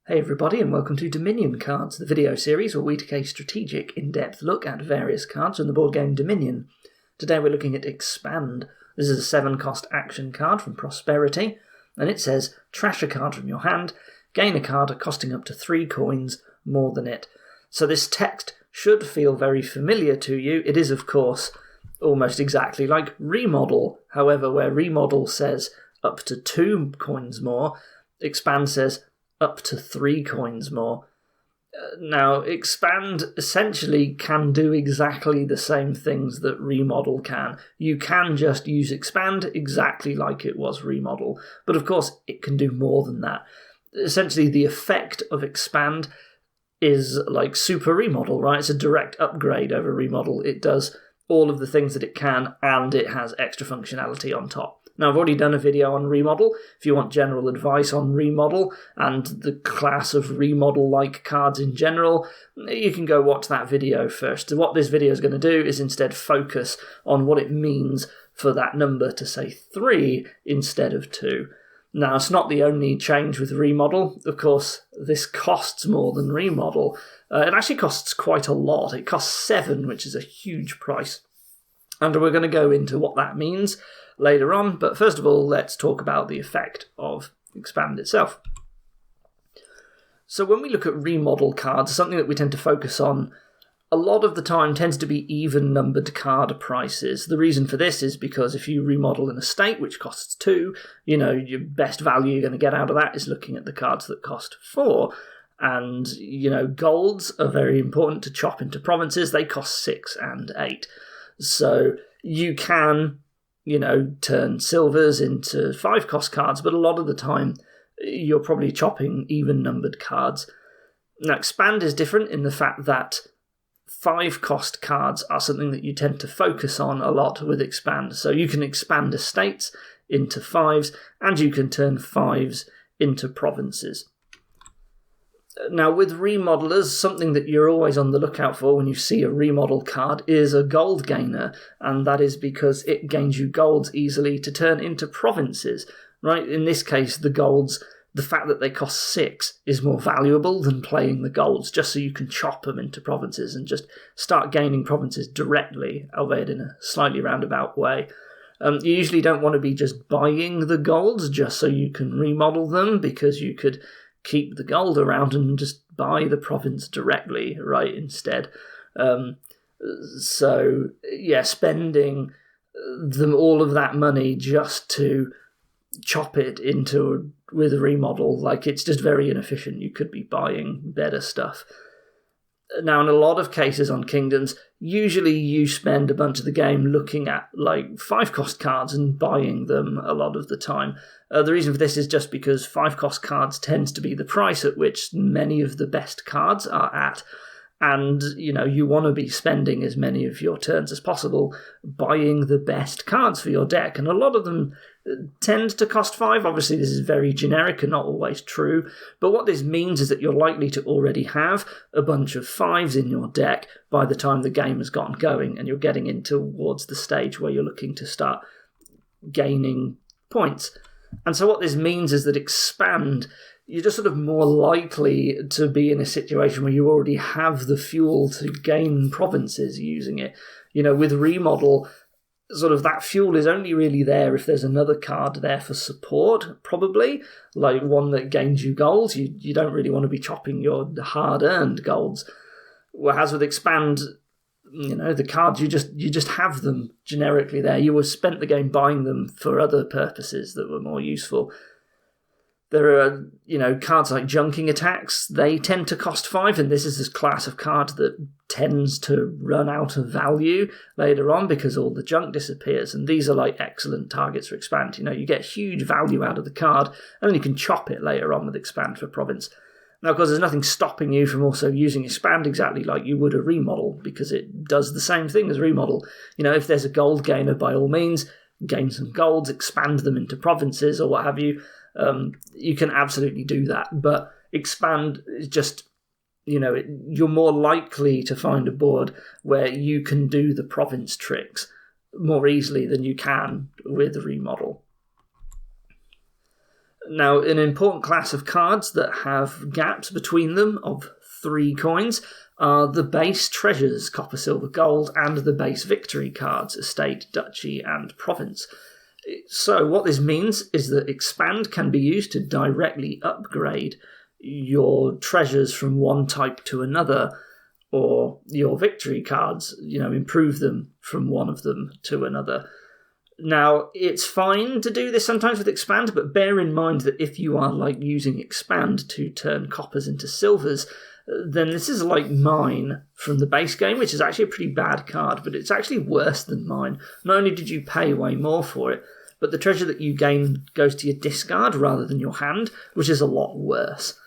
Hey everybody, and welcome to Dominion Cards, the video series where we take a strategic, in-depth look at various cards from the board game Dominion. Today we're looking at Expand. This is a 7-cost action card from Prosperity, and it says, trash a card from your hand, gain a card costing up to 3 coins, more than it. So this text should feel very familiar to you. It is, of course, almost exactly like Remodel. However, where Remodel says up to 2 coins more, Expand says up to 3 coins more. Now, Expand essentially can do exactly the same things that Remodel can. You can just use Expand exactly like it was Remodel, but of course it can do more than that. Essentially, the effect of Expand is like Super Remodel, right? It's a direct upgrade over Remodel. It does all of the things that it can, and it has extra functionality on top. Now, I've already done a video on Remodel. If you want general advice on Remodel and the class of Remodel-like cards in general, you can go watch that video first. What this video is going to do is instead focus on what it means for that number to say 3 instead of 2. Now, it's not the only change with Remodel. Of course, this costs more than Remodel. It actually costs quite a lot. It costs 7, which is a huge price. And we're going to go into what that means later on, but first of all, let's talk about the effect of Expand itself. So when we look at Remodel cards, something that we tend to focus on a lot of the time tends to be even-numbered card prices. The reason for this is because if you remodel an estate, which costs 2, your best value you're going to get out of that is looking at the cards that cost 4. And, golds are very important to chop into provinces. They cost 6 and 8. So you can turn silvers into 5-cost cards, but a lot of the time you're probably chopping even-numbered cards. Now, Expand is different in the fact that 5-cost cards are something that you tend to focus on a lot with Expand. So you can expand estates into 5s, and you can turn 5s into provinces. Now, with remodelers, something that you're always on the lookout for when you see a remodel card is a gold gainer, and that is because it gains you golds easily to turn into provinces, right? In this case, the golds, the fact that they cost 6 is more valuable than playing the golds, just so you can chop them into provinces and just start gaining provinces directly, albeit in a slightly roundabout way. You usually don't want to be just buying the golds just so you can remodel them, because you could keep the gold around and just buy the province directly, right, instead. Spending all of that money just to chop it into with a remodel, it's just very inefficient. You could be buying better stuff. Now, in a lot of cases on Kingdoms, usually you spend a bunch of the game looking at 5-cost cards and buying them a lot of the time. The reason for this is just because 5-cost cards tends to be the price at which many of the best cards are at. And, you want to be spending as many of your turns as possible buying the best cards for your deck. And a lot of them tend to cost 5. Obviously, this is very generic and not always true. But what this means is that you're likely to already have a bunch of 5s in your deck by the time the game has gotten going, and you're getting in towards the stage where you're looking to start gaining points. And so what this means is that Expand, you're just sort of more likely to be in a situation where you already have the fuel to gain provinces using it. With Remodel, sort of that fuel is only really there if there's another card there for support, probably, like one that gains you golds. You don't really want to be chopping your hard-earned golds. Whereas with Expand, the cards, you just have them generically there. You have spent the game buying them for other purposes that were more useful. There are, cards like Junking Attacks. They tend to cost 5, and this is this class of card that tends to run out of value later on because all the junk disappears, and these are excellent targets for Expand. You get huge value out of the card, and then you can chop it later on with Expand for province. Now, of course, there's nothing stopping you from also using Expand exactly like you would a Remodel, because it does the same thing as Remodel. If there's a gold gainer, by all means, gain some golds, expand them into provinces or what have you. You can absolutely do that, but Expand is just, you're more likely to find a board where you can do the province tricks more easily than you can with Remodel. Now, an important class of cards that have gaps between them of 3 coins are the base treasures, copper, silver, gold, and the base victory cards, estate, duchy, and province. So what this means is that expand can be used to directly upgrade your treasures from one type to another, or your victory cards, improve them from one of them to another. Now, it's fine to do this sometimes with expand, but bear in mind that if you are using expand to turn coppers into silvers, then this is like mine from the base game, which is actually a pretty bad card, but it's actually worse than mine. Not only did you pay way more for it, but the treasure that you gain goes to your discard rather than your hand, which is a lot worse.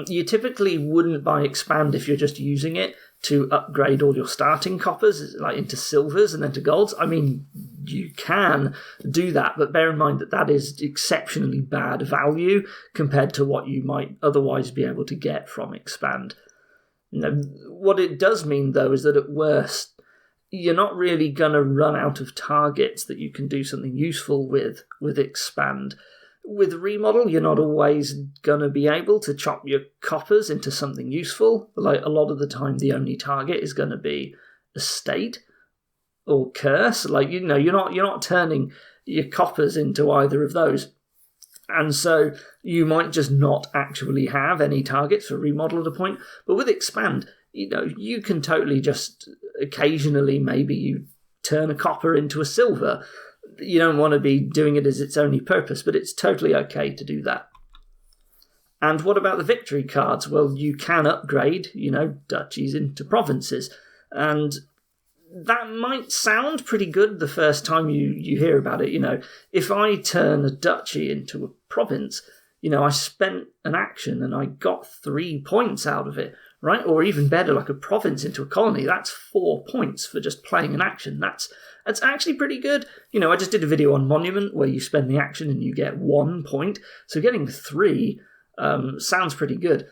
You typically wouldn't buy expand if you're just using it to upgrade all your starting coppers into silvers and then to golds. I mean, you can do that, but bear in mind that that is exceptionally bad value compared to what you might otherwise be able to get from expand. What it does mean, though, is that at worst, you're not really going to run out of targets that you can do something useful with expand. With remodel, you're not always going to be able to chop your coppers into something useful. A lot of the time, the only target is going to be estate or curse. You're not turning your coppers into either of those. And so you might just not actually have any targets for remodel at a point. But with expand, you can totally just occasionally, maybe you turn a copper into a silver. You don't want to be doing it as its only purpose, but it's totally okay to do that. And what about the victory cards? Well, you can upgrade, duchies into provinces. And that might sound pretty good the first time you hear about it. If I turn a duchy into a province, I spent an action and I got 3 points out of it, right? Or even better, like a province into a colony, that's 4 points for just playing an action. That's actually pretty good. I just did a video on Monument where you spend the action and you get 1 point. So getting 3 sounds pretty good.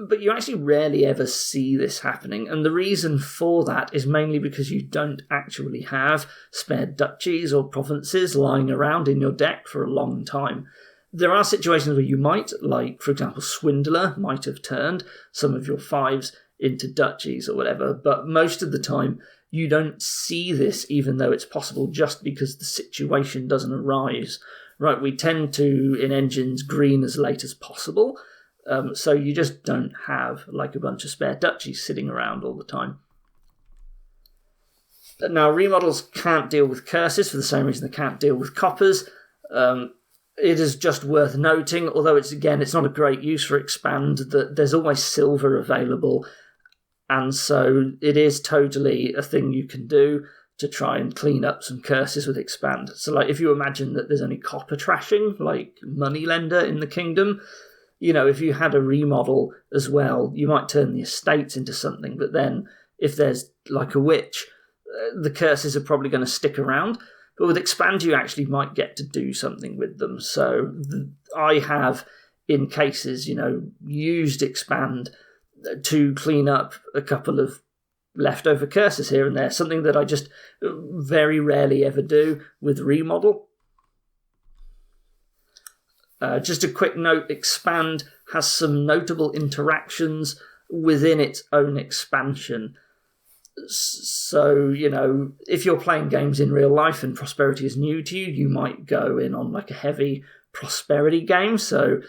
But you actually rarely ever see this happening. And the reason for that is mainly because you don't actually have spare duchies or provinces lying around in your deck for a long time. There are situations where you might, for example, Swindler might have turned some of your 5s into duchies or whatever, but most of the time you don't see this, even though it's possible, just because the situation doesn't arise. Right, we tend to, in engines, green as late as possible, so you just don't have a bunch of spare duchies sitting around all the time. Now, remodels can't deal with curses for the same reason they can't deal with coppers. It is just worth noting, although it's not a great use for expand, that there's always silver available, and so it is totally a thing you can do to try and clean up some curses with expand. So if you imagine that there's only copper trashing, like Moneylender in the Kingdom, if you had a remodel as well, you might turn the estates into something, but then if there's a witch, the curses are probably going to stick around. But with expand, you actually might get to do something with them. So I have, in cases, used expand to clean up a couple of leftover curses here and there, something that I just very rarely ever do with remodel. Just a quick note, expand has some notable interactions within its own expansion. So, if you're playing games in real life and prosperity is new to you, you might go in on a heavy prosperity game. So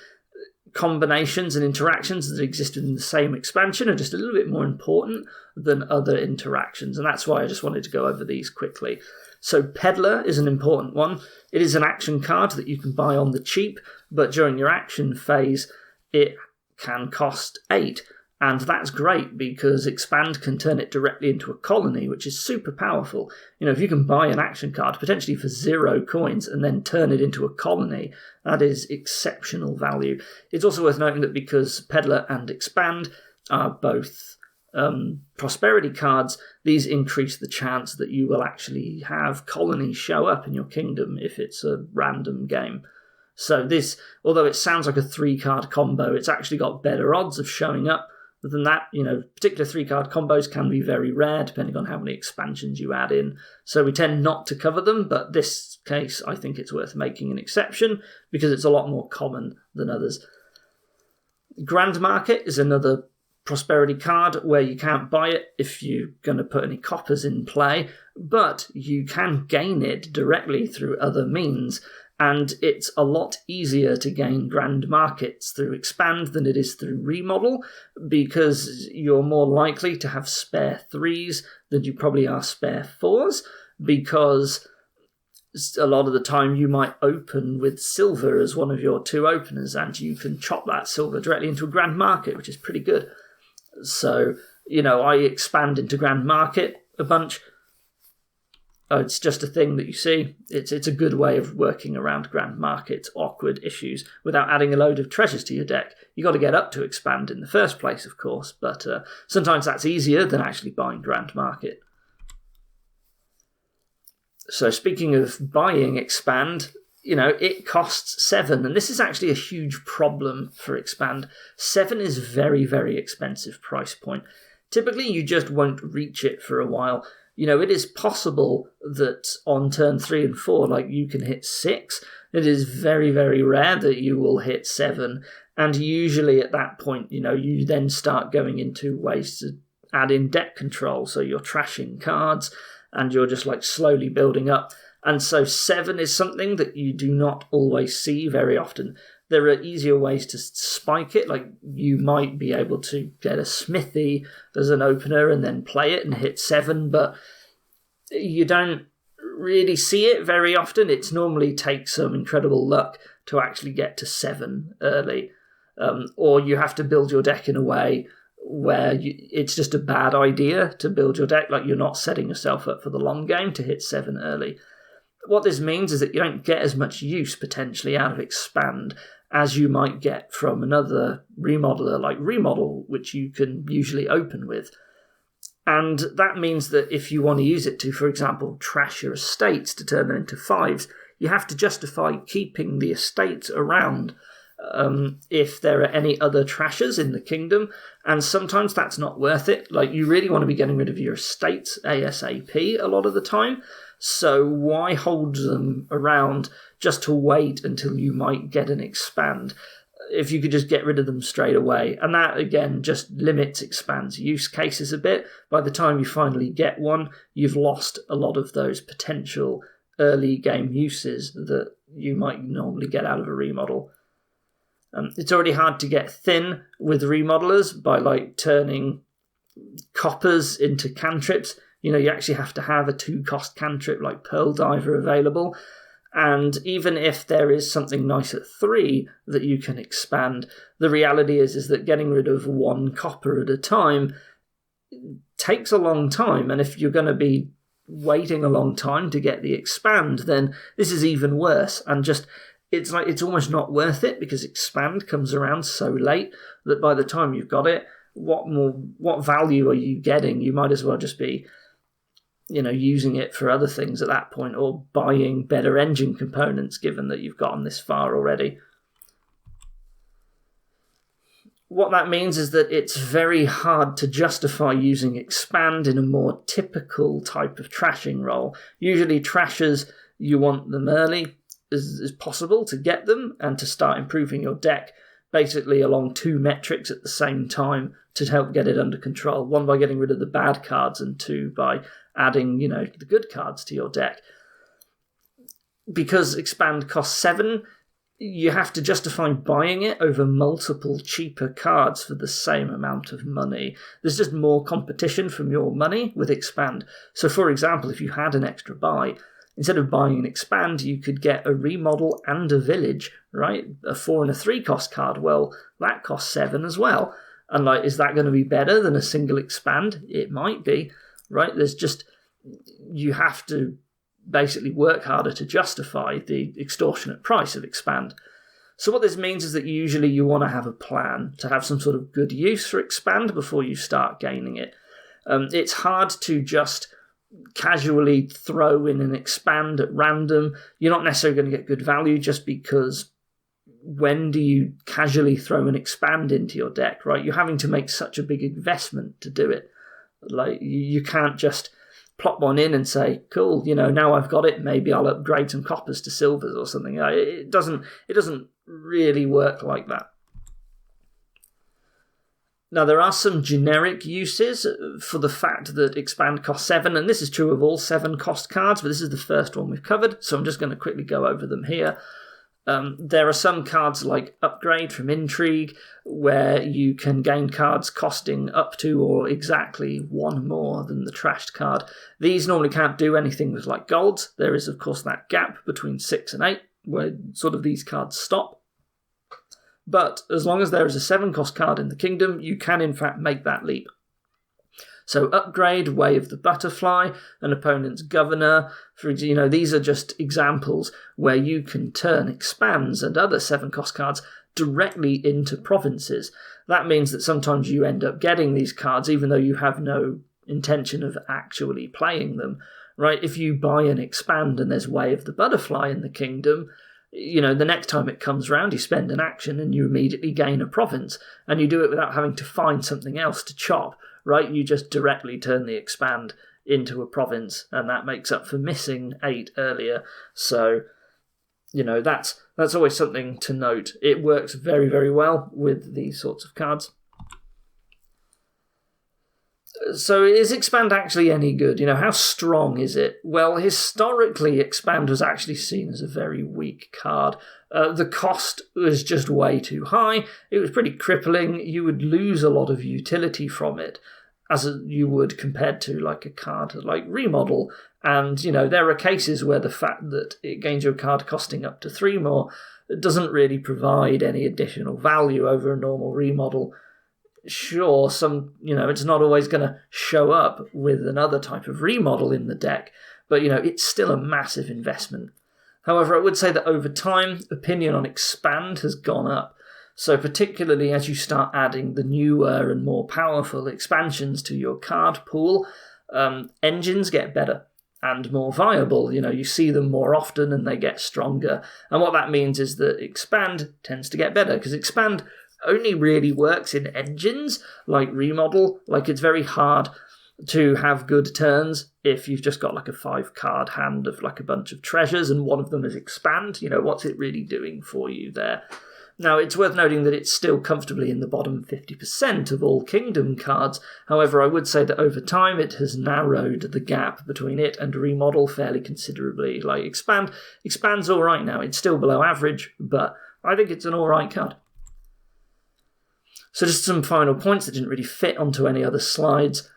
combinations and interactions that exist within the same expansion are just a little bit more important than other interactions. And that's why I just wanted to go over these quickly. So Peddler is an important one. It is an action card that you can buy on the cheap, but during your action phase, it can cost 8. And that's great because expand can turn it directly into a colony, which is super powerful. If you can buy an action card potentially for 0 coins and then turn it into a colony, that is exceptional value. It's also worth noting that because Peddler and expand are both prosperity cards, these increase the chance that you will actually have colonies show up in your kingdom if it's a random game. So this, although it sounds like a 3-card combo, it's actually got better odds of showing up than that. Particular 3-card combos can be very rare depending on how many expansions you add in. So we tend not to cover them, but this case, I think it's worth making an exception because it's a lot more common than others. Grand Market is another prosperity card where you can't buy it if you're going to put any coppers in play, but you can gain it directly through other means, and it's a lot easier to gain Grand Markets through Expand than it is through Remodel, because you're more likely to have spare 3s than you probably are spare 4s, because a lot of the time you might open with silver as one of your 2 openers, and you can chop that silver directly into a Grand Market, which is pretty good. So, I expand into Grand Market a bunch. It's just a thing that you see. It's a good way of working around Grand Market's awkward issues without adding a load of treasures to your deck. You got to get up to Expand in the first place, of course, but sometimes that's easier than actually buying Grand Market. So speaking of buying Expand, it costs 7, and this is actually a huge problem for Expand. 7 is very, very expensive price point. Typically, you just won't reach it for a while. It is possible that on turn 3 and 4, you can hit 6. It is very, very rare that you will hit 7, and usually at that point, you then start going into ways to add in deck control, so you're trashing cards, and you're just slowly building up. And so 7 is something that you do not always see very often. There are easier ways to spike it, you might be able to get a Smithy as an opener and then play it and hit 7, but you don't really see it very often. It normally takes some incredible luck to actually get to 7 early, or you have to build your deck in a way where it's just a bad idea to build your deck, you're not setting yourself up for the long game to hit 7 early. What this means is that you don't get as much use potentially out of Expand as you might get from another remodeler like Remodel, which you can usually open with. And that means that if you want to use it to, for example, trash your estates to turn them into 5s, you have to justify keeping the estates around if there are any other trashers in the kingdom, and sometimes that's not worth it. You really want to be getting rid of your estates ASAP a lot of the time, so why hold them around just to wait until you might get an Expand if you could just get rid of them straight away? And that again just limits Expand's use cases a bit. By the time you finally get one, you've lost a lot of those potential early game uses that you might normally get out of a remodel. It's already hard to get thin with remodelers by turning coppers into cantrips. You actually have to have a 2-cost cantrip like Pearl Diver available. And even if there is something nice at 3 that you can expand, the reality is that getting rid of 1 copper at a time takes a long time. And if you're going to be waiting a long time to get the Expand, then this is even worse. And it's almost not worth it, because Expand comes around so late that by the time you've got it, what value are you getting? You might as well just be using it for other things at that point, or buying better engine components, given that you've gotten this far already. What that means is that it's very hard to justify using Expand in a more typical type of trashing role. Usually trashers, you want them early as possible to get them and to start improving your deck, basically along 2 metrics at the same time to help get it under control. 1 by getting rid of the bad cards, and 2 by adding, the good cards to your deck. Because Expand costs 7, you have to justify buying it over multiple cheaper cards for the same amount of money. There's just more competition from your money with Expand. So for example, if you had an extra buy, instead of buying an Expand, you could get a Remodel and a Village, right? A 4 and a 3 cost card. Well, that costs 7 as well. And is that going to be better than a single Expand? It might be, right? You have to basically work harder to justify the extortionate price of Expand. So what this means is that usually you want to have a plan to have some sort of good use for Expand before you start gaining it. It's hard to just casually throw in an Expand at random. You're not necessarily going to get good value just because when do you casually throw an Expand into your deck, right? You're having to make such a big investment to do it. You can't just plop one in and say, cool, now I've got it, maybe I'll upgrade some coppers to silvers or something. It doesn't really work like that. Now, there are some generic uses for the fact that expand costs 7, and this is true of all 7 cost cards, but this is the first one we've covered, so I'm just going to quickly go over them here. There are some cards like Upgrade from Intrigue, where you can gain cards costing up to or exactly 1 more than the trashed card. These normally can't do anything with like golds. There is, of course, that gap between 6 and 8, where sort of these cards stop. But as long as there is a 7-cost card in the kingdom, you can in fact make that leap. So Upgrade, Way of the Butterfly, an opponent's governor. These are just examples where you can turn expands and other 7-cost cards directly into provinces. That means that sometimes you end up getting these cards even though you have no intention of actually playing them. Right? If you buy an expand and there's Way of the Butterfly in the kingdom, the next time it comes round, you spend an action and you immediately gain a province, and you do it without having to find something else to chop, right? You just directly turn the expand into a province, and that makes up for missing 8 earlier. So, that's always something to note. It works very, very well with these sorts of cards. So is Expand actually any good? How strong is it? Well, historically, Expand was actually seen as a very weak card. The cost was just way too high. It was pretty crippling. You would lose a lot of utility from it, as you would compared to like a card like Remodel. And, there are cases where the fact that it gains you a card costing up to 3 more doesn't really provide any additional value over a normal Remodel. Sure, it's not always going to show up with another type of Remodel in the deck, but, it's still a massive investment. However, I would say that over time, opinion on Expand has gone up. So particularly as you start adding the newer and more powerful expansions to your card pool, engines get better and more viable. You see them more often and they get stronger. And what that means is that Expand tends to get better, because Expand only really works in engines like Remodel. Like, it's very hard to have good turns if you've just got like a 5-card hand of like a bunch of treasures and one of them is Expand. What's it really doing for you there? Now, it's worth noting that it's still comfortably in the bottom 50% of all Kingdom cards. However, I would say that over time it has narrowed the gap between it and Remodel fairly considerably. Like, Expand's all right now. It's still below average, but I think it's an all right card. So just some final points that didn't really fit onto any other slides.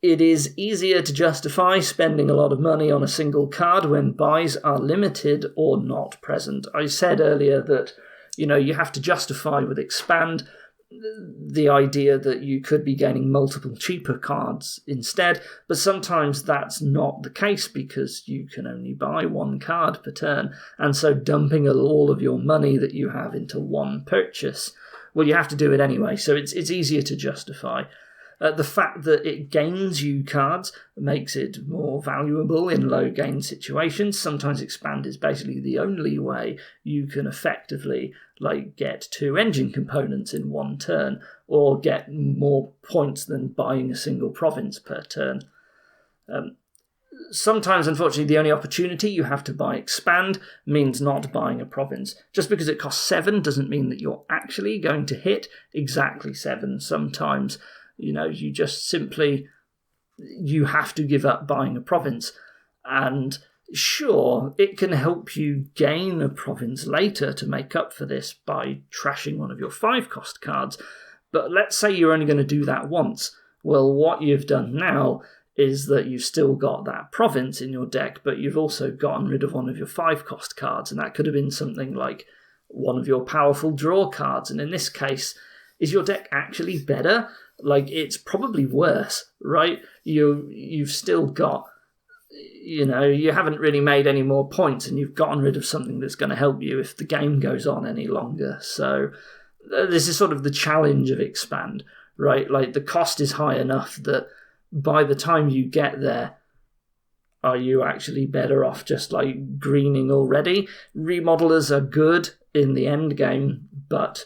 It is easier to justify spending a lot of money on a single card when buys are limited or not present. I said earlier that, you have to justify with Expand the idea that you could be gaining multiple cheaper cards instead, but sometimes that's not the case because you can only buy 1 card per turn, and so dumping all of your money that you have into one purchase, well, you have to do it anyway, so it's easier to justify. The fact that it gains you cards makes it more valuable in low-gain situations. Sometimes Expand is basically the only way you can effectively get 2 engine components in 1 turn, or get more points than buying a single province per turn. Sometimes, unfortunately, the only opportunity you have to buy Expand means not buying a province. Just because it costs 7 doesn't mean that you're actually going to hit exactly 7. Sometimes, you just simply, you have to give up buying a province. And sure, it can help you gain a province later to make up for this by trashing one of your 5-cost cards. But let's say you're only going to do that once. Well, what you've done now is that you've still got that province in your deck, but you've also gotten rid of one of your 5-cost cards, and that could have been something like one of your powerful draw cards. And in this case, is your deck actually better? It's probably worse, right? You've still got, you haven't really made any more points, and you've gotten rid of something that's going to help you if the game goes on any longer. So this is sort of the challenge of Expand, right? The cost is high enough that by the time you get there, are you actually better off just greening already? Remodelers are good in the end game, but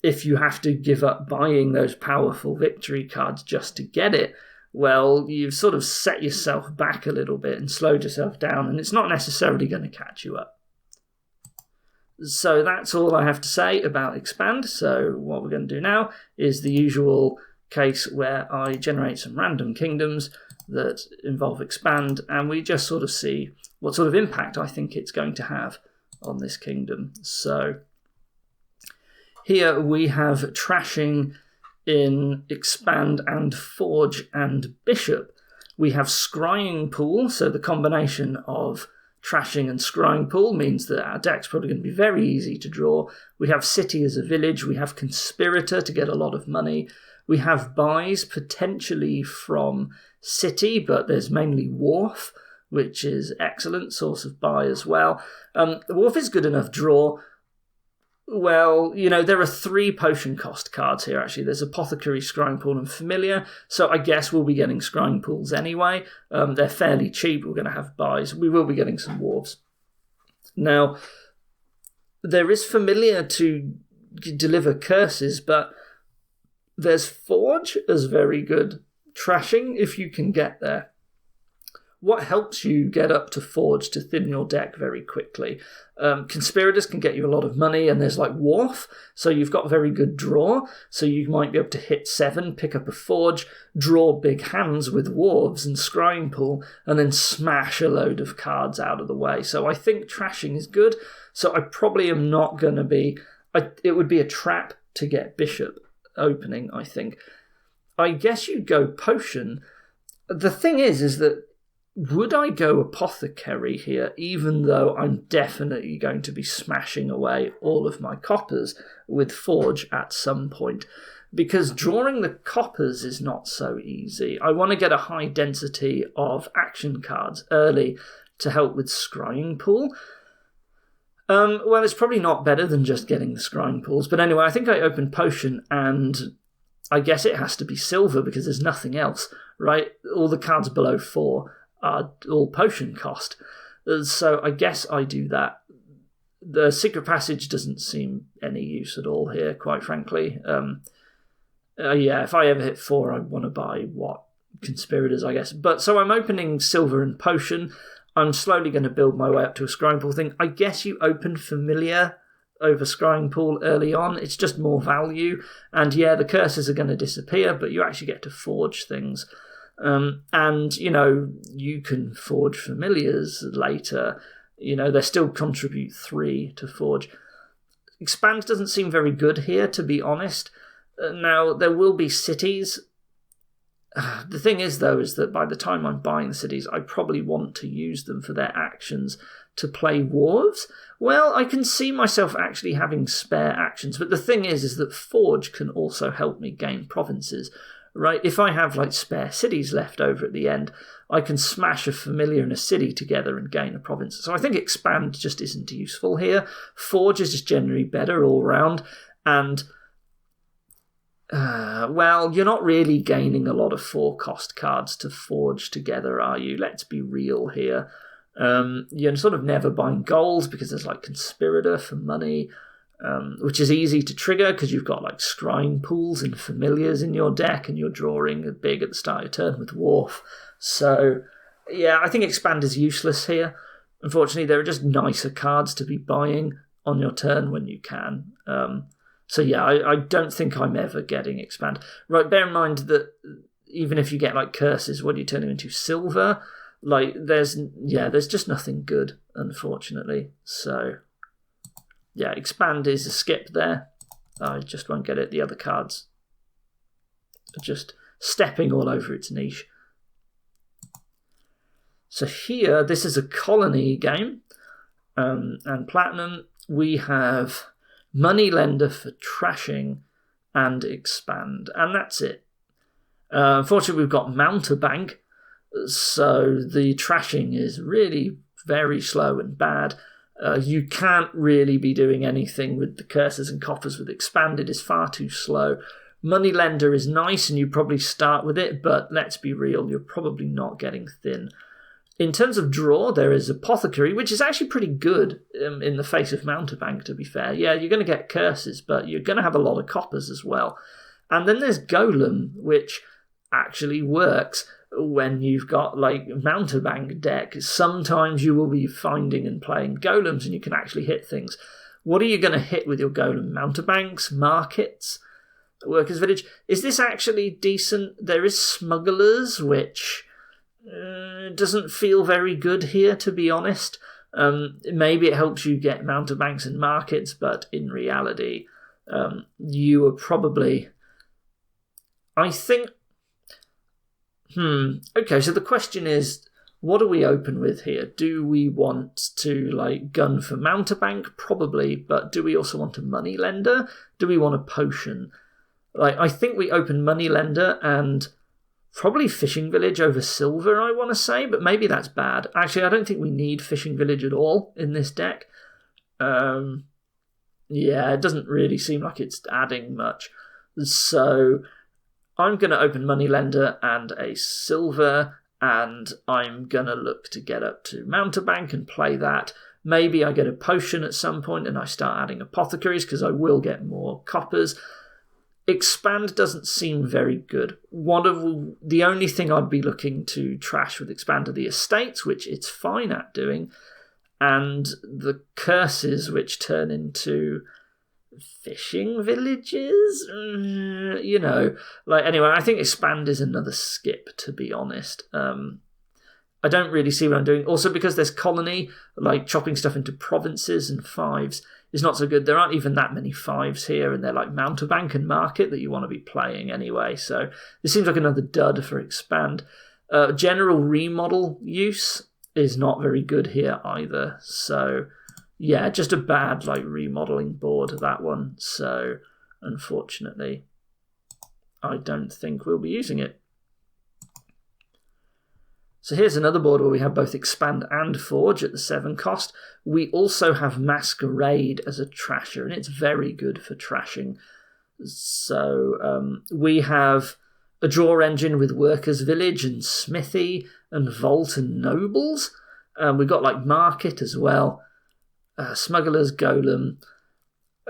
if you have to give up buying those powerful victory cards just to get it, well, you've sort of set yourself back a little bit and slowed yourself down, and it's not necessarily going to catch you up. So that's all I have to say about expand. So what we're going to do now is the usual case where I generate some random kingdoms that involve expand, and we just sort of see what sort of impact I think it's going to have on this kingdom. So here we have trashing in expand and forge and bishop. We have scrying pool, so the combination of trashing and scrying pool means that our deck's probably going to be very easy to draw. We have city as a village. We have conspirator to get a lot of money. We have buys potentially from city, but there's mainly wharf, which is excellent source of buy as well. Wharf is good enough draw. Well, there are 3 potion cost cards here, actually. There's Apothecary, Scrying Pool, and Familiar, so I guess we'll be getting Scrying Pools anyway. They're fairly cheap. We're going to have buys. We will be getting some Wharves. Now, there is Familiar to deliver curses, but there's Forge as very good trashing if you can get there. What helps you get up to Forge to thin your deck very quickly? Conspirators can get you a lot of money, and there's like Wharf, so you've got very good draw, so you might be able to hit 7, pick up a Forge, draw big hands with Wharves and Scrying Pool, and then smash a load of cards out of the way. So I think trashing is good, so I probably am not going to be... it would be a trap to get Bishop opening, I think. I guess you'd go Potion. The thing is that would I go Apothecary here, even though I'm definitely going to be smashing away all of my coppers with Forge at some point? Because drawing the coppers is not so easy. I want to get a high density of action cards early to help with Scrying Pool. Well, it's probably not better than just getting the Scrying Pools. But anyway, I think I opened Potion, and I guess it has to be silver because there's nothing else, right? All the cards below 4 are all potion cost. So I guess I do that. The Secret Passage doesn't seem any use at all here, quite frankly. Yeah, if I ever hit 4, I want to buy, Conspirators, I guess. But so I'm opening silver and potion. I'm slowly going to build my way up to a Scrying Pool thing. I guess you open Familiar over Scrying Pool early on. It's just more value. And yeah, the curses are going to disappear, but you actually get to forge things. And, you can forge Familiars later. They still contribute 3 to forge. Expand doesn't seem very good here, to be honest. Now, there will be cities. The thing is, though, is that by the time I'm buying the cities, I probably want to use them for their actions to play Wharves. Well, I can see myself actually having spare actions, but the thing is that Forge can also help me gain provinces. Right, if I have spare cities left over at the end, I can smash a Familiar and a city together and gain a province. So I think Expand just isn't useful here. Forge is just generally better all round, and well, you're not really gaining a lot of 4-cost cards to forge together, are you? Let's be real here. You're sort of never buying goals because there's Conspirator for money. Which is easy to trigger because you've got Scrying Pools and Familiars in your deck, and you're drawing big at the start of your turn with Wharf. So, yeah, I think Expand is useless here. Unfortunately, there are just nicer cards to be buying on your turn when you can. So, yeah, I don't think I'm ever getting Expand. Right, bear in mind that even if you get curses, what do you turn them into? Silver? There's just nothing good, unfortunately. So... yeah, Expand is a skip there. I just won't get it. The other cards are just stepping all over its niche. So here, this is a colony game. And Platinum, we have Moneylender for trashing and Expand. And that's it. Unfortunately, we've got Mountebank. So the trashing is really very slow and bad. You can't really be doing anything with the curses and coppers with Expand. It is far too slow. Moneylender is nice and you probably start with it, but let's be real, you're probably not getting thin. In terms of draw, there is Apothecary, which is actually pretty good in the face of Mountebank, to be fair. Yeah, you're going to get curses, but you're going to have a lot of coppers as well. And then there's Golem, which actually works when you've got like mountebank deck. Sometimes you will be finding and playing golems and you can actually hit things. What are you going to hit with your golem? Mountebanks, markets, workers' village? Is this actually decent? There is smugglers, which doesn't feel very good here, to be honest. Maybe it helps you get mountebanks and markets, but in reality, you are probably... I think... Okay, so the question is, what do we open with here? Do we want to like gun for mountebank? Probably, but do we also want a moneylender? Do we want a potion? Like, I think we open moneylender and probably fishing village over silver, I want to say, but maybe that's bad. Actually, I don't think we need fishing village at all in this deck. Yeah, it doesn't really seem like it's adding much. So I'm going to open moneylender and a silver, and I'm going to look to get up to mountebank and play that. Maybe I get a potion at some point and I start adding apothecaries because I will get more coppers. Expand doesn't seem very good. The only thing I'd be looking to trash with expand are the estates, which it's fine at doing, and the curses, which turn into fishing villages. Anyway, I think expand is another skip, to be honest. I don't really see what I'm doing. Also, because there's colony, like chopping stuff into provinces and fives is not so good. There aren't even that many fives here, and they're like mountebank and market that you want to be playing anyway. So this seems like another dud for expand. General remodel use is not very good here either. So yeah, just a bad like remodeling board, that one. So unfortunately, I don't think we'll be using it. So here's another board where we have both Expand and Forge at the 7 cost. We also have Masquerade as a trasher, and it's very good for trashing. So we have a draw engine with Workers' Village and Smithy and Vault and Nobles. We've got like Market as well. Smuggler's Golem.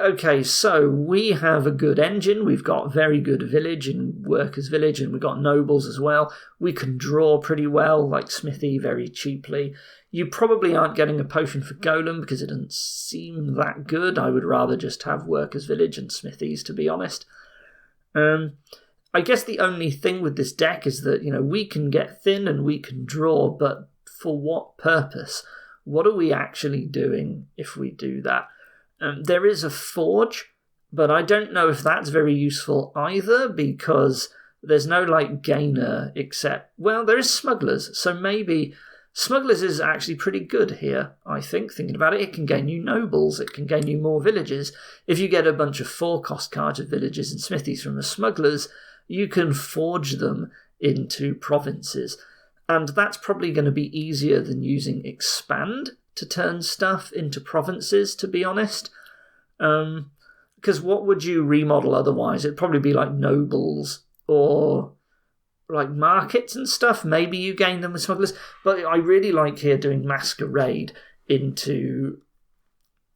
Okay, so we have a good engine. We've got very good village and workers' village, and we've got nobles as well. We can draw pretty well, like Smithy, very cheaply. You probably aren't getting a potion for Golem because it doesn't seem that good. I would rather just have workers' village and Smithies, to be honest. I guess the only thing with this deck is that, we can get thin and we can draw, but for what purpose? What are we actually doing if we do that? There is a Forge, but I don't know if that's very useful either, because there's no gainer except, there is Smugglers, so maybe Smugglers is actually pretty good here, I think, thinking about it. It can gain you nobles, it can gain you more villages. If you get a bunch of 4-cost cards of villages and smithies from the Smugglers, you can forge them into provinces, and that's probably going to be easier than using Expand to turn stuff into provinces, to be honest. Because what would you remodel otherwise? It'd probably be like nobles or like markets and stuff. Maybe you gain them with smugglers. But I really like here doing Masquerade into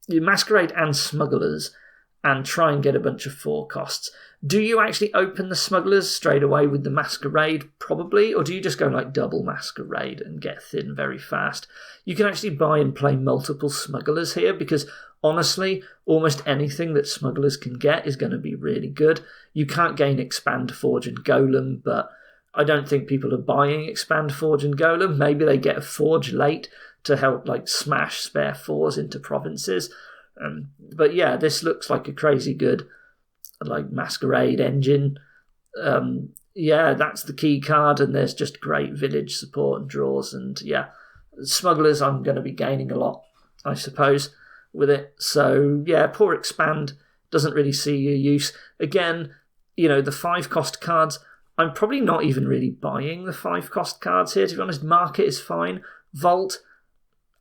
Masquerade and smugglers and try and get a bunch of 4 costs. Do you actually open the smugglers straight away with the Masquerade? Probably. Or do you just go double Masquerade and get thin very fast? You can actually buy and play multiple smugglers here because, honestly, almost anything that smugglers can get is going to be really good. You can't gain Expand, Forge and Golem, but I don't think people are buying Expand, Forge and Golem. Maybe they get a Forge late to help smash spare 4s into provinces. But yeah, this looks like a crazy good Masquerade engine. Yeah, that's the key card, and there's just great village support and draws, and yeah, smugglers I'm going to be gaining a lot, I suppose, with it. So yeah, poor Expand doesn't really see your use. Again, the 5-cost cards, I'm probably not even really buying the 5-cost cards here, to be honest. Market is fine. Vault,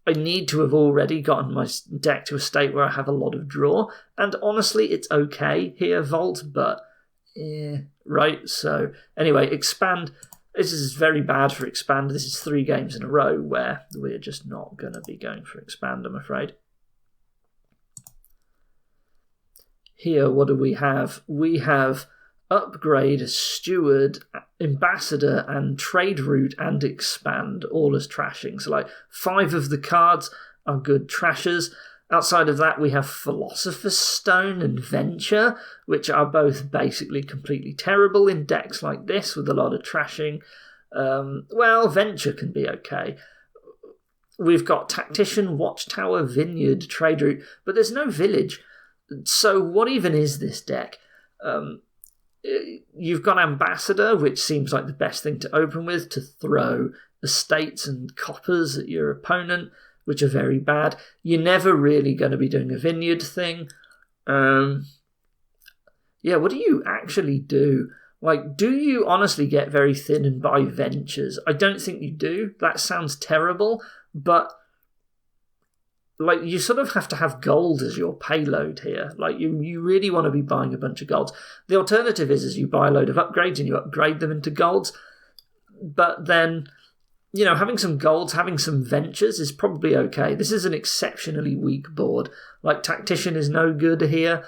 I need to have already gotten my deck to a state where I have a lot of draw, and honestly, it's okay here, Vault, but right? So anyway, Expand, this is very bad for Expand. This is 3 games in a row where we're just not going to be going for Expand, I'm afraid. Here, what do we have? We have Upgrade Steward Ambassador and Trade Route and Expand all as trashing. So like 5 of the cards are good trashers. Outside of that, we have Philosopher's Stone and Venture, which are both basically completely terrible in decks like this with a lot of trashing. Well, Venture can be okay. We've got Tactician, Watchtower, Vineyard, Trade Route, but there's no Village. So what even is this deck? You've got Ambassador, which seems like the best thing to open with, to throw estates and coppers at your opponent, which are very bad. You're never really going to be doing a Vineyard thing. What do you actually do? Like, do you honestly get very thin and buy Ventures? I don't think you do. That sounds terrible, but like, you sort of have to have gold as your payload here. Like, you really want to be buying a bunch of golds. The alternative is you buy a load of upgrades and you upgrade them into golds. But then, having some golds, having some Ventures is probably okay. This is an exceptionally weak board. Like, Tactician is no good here.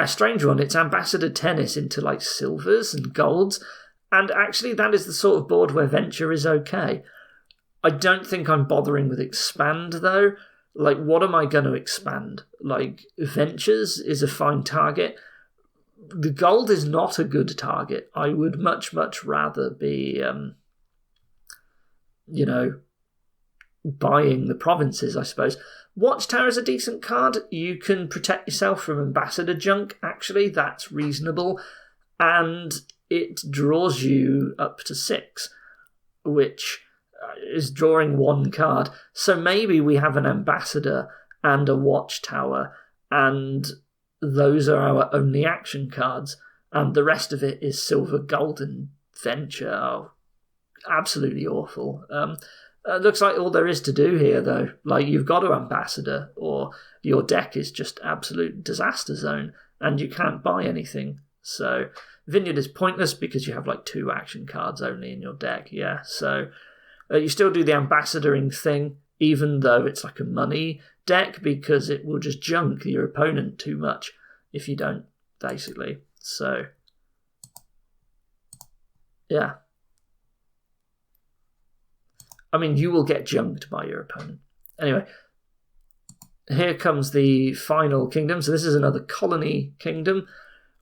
Strange one. It's Ambassador Tennis into, like, silvers and golds. And actually, that is the sort of board where Venture is okay. I don't think I'm bothering with Expand, though. Like, what am I going to expand? Like, Ventures is a fine target. The gold is not a good target. I would much, much rather be, buying the provinces, I suppose. Watchtower is a decent card. You can protect yourself from Ambassador junk, actually. That's reasonable. And it draws you up to 6, which is drawing 1 card. So maybe we have an Ambassador and a Watchtower, and those are our only action cards, and the rest of it is silver, gold, and Venture. Oh, absolutely awful. Looks like all there is to do here, though. Like, you've got to Ambassador, or your deck is just absolute disaster zone, and you can't buy anything. So Vineyard is pointless because you have like 2 action cards only in your deck. Yeah, so you still do the ambassadoring thing, even though it's like a money deck, because it will just junk your opponent too much if you don't, basically. So, yeah. I mean, you will get junked by your opponent. Anyway, here comes the final kingdom. So this is another colony kingdom.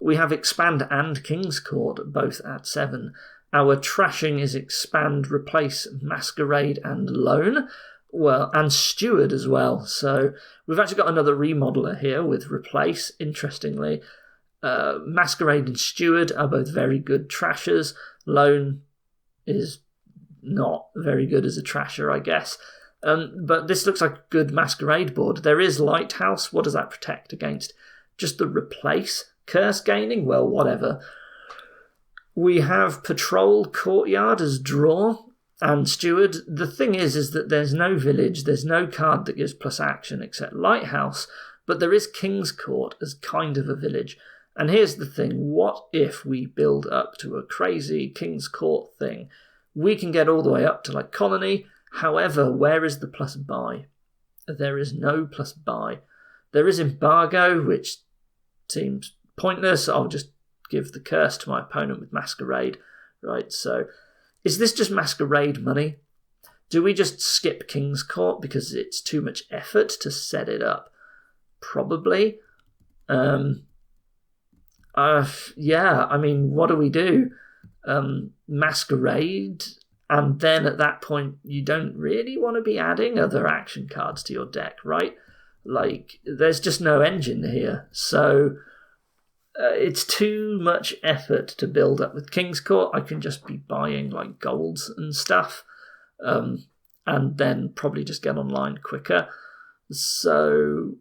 We have Expand and King's Court, both at 7. Our trashing is Expand, Replace, Masquerade, and Loan. Well, and Steward as well. So we've actually got another remodeler here with Replace, interestingly. Masquerade and Steward are both very good trashers. Loan is not very good as a trasher, I guess. But this looks like a good Masquerade board. There is Lighthouse. What does that protect against? Just the Replace. Curse gaining? Well, whatever. We have Patrol, Courtyard as draw, and Steward. The thing is that there's no Village, there's no card that gives plus action except Lighthouse, but there is King's Court as kind of a Village. And here's the thing, what if we build up to a crazy King's Court thing? We can get all the way up to like Colony, however, where is the plus buy? There is no plus buy. There is Embargo, which seems pointless. I'll just give the curse to my opponent with Masquerade, right? So is this just Masquerade money? Do we just skip King's Court because it's too much effort to set it up? Probably. Yeah, I mean, what do we do? Masquerade, and then at that point you don't really want to be adding other action cards to your deck, right? Like, there's just no engine here, so it's too much effort to build up with King's Court. I can just be buying like golds and stuff, and then probably just get online quicker. So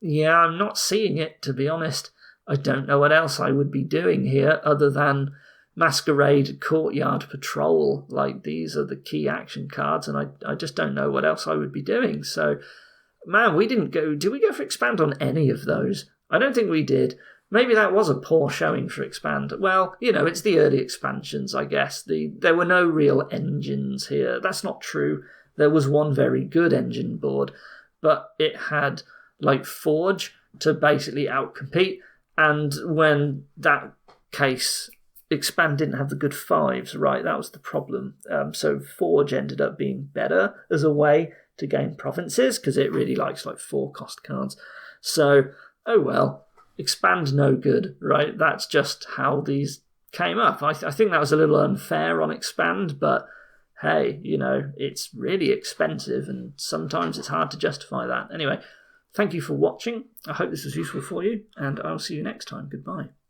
yeah, I'm not seeing it, to be honest. I don't know what else I would be doing here other than Masquerade, Courtyard, Patrol. Like, these are the key action cards, and I just don't know what else I would be doing. So, man, did we go for Expand on any of those? I don't think we did. Maybe that was a poor showing for Expand. Well, it's the early expansions, I guess. There were no real engines here. That's not true. There was one very good engine board, but it had, like, Forge to basically outcompete. And when that case, Expand didn't have the good 5s, right? That was the problem. So Forge ended up being better as a way to gain provinces, because it really likes like 4-cost cards. So, oh well, Expand no good, right? That's just how these came up. I think that was a little unfair on Expand, but hey, it's really expensive, and sometimes it's hard to justify that. Anyway, thank you for watching. I hope this was useful for you, and I'll see you next time. Goodbye.